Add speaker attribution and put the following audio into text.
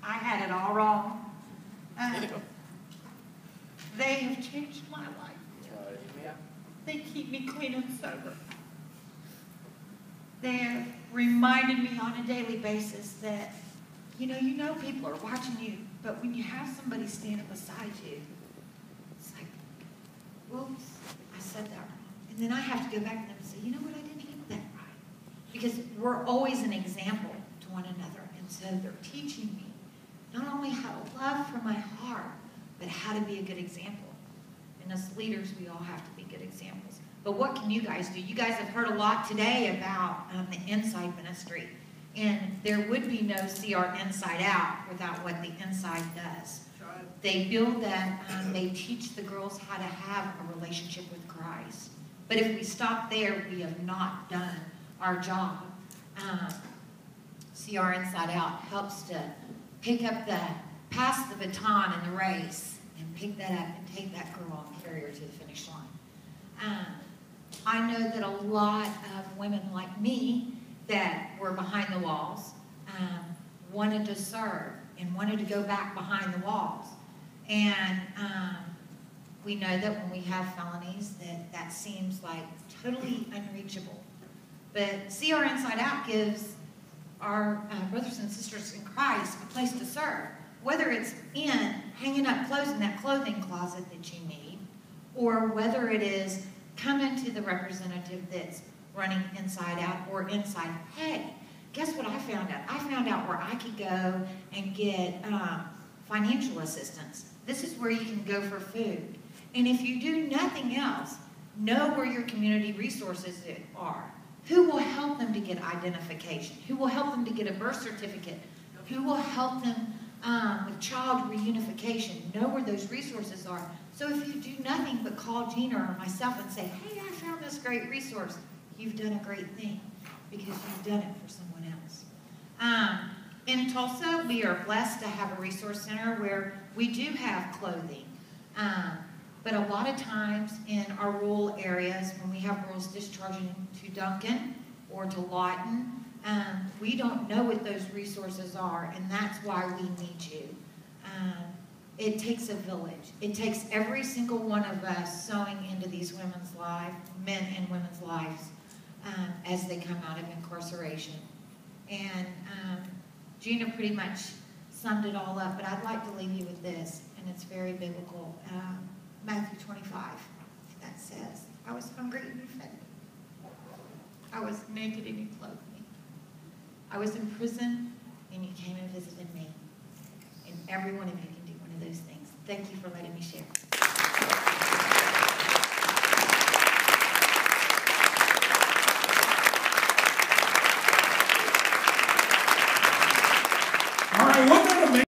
Speaker 1: I had it all wrong. They have changed my life. They keep me clean and sober. They have reminded me on a daily basis that, you know people are watching you, but when you have somebody standing beside you, it's like, whoops, I said that wrong. And then I have to go back to them and say, you know what, I didn't handle that right. Because we're always an example to one another. And so they're teaching me not only how to love from my heart, but how to be a good example. And as leaders, we all have to be good examples. But what can you guys do? You guys have heard a lot today about the inside ministry. And there would be no CR Inside Out without what the inside does. They build that, they teach the girls how to have a relationship with Christ. But if we stop there, we have not done our job. CR Inside Out helps to pass the baton in the race and pick that up and take that girl and carry her to the finish line. I know that a lot of women like me that were behind the walls wanted to serve and wanted to go back behind the walls. And we know that when we have felonies that seems like totally unreachable. But CR Inside Out gives our brothers and sisters in Christ a place to serve. Whether it's in hanging up clothes in that clothing closet that you need, or whether it is coming to the representative that's running Inside Out or inside. Hey, guess what I found out? I found out where I could go and get financial assistance. This is where you can go for food. And if you do nothing else, know where your community resources are. Who will help them to get identification? Who will help them to get a birth certificate? Who will help them with child reunification? Know where those resources are. So if you do nothing but call Gina or myself and say, hey, I found this great resource, you've done a great thing because you've done it for someone else. In Tulsa, we are blessed to have a resource center where we do have clothing. But a lot of times in our rural areas, when we have girls discharging to Duncan or to Lawton, we don't know what those resources are, and that's why we need you. It takes a village. It takes every single one of us sowing into these women's lives, men and women's lives, as they come out of incarceration. And Gina pretty much summed it all up, but I'd like to leave you with this, and it's very biblical. Matthew 25, that says, I was hungry and you fed me. I was naked and you clothed me. I was in prison and you came and visited me. And every one of you can do one of those things. Thank you for letting me share.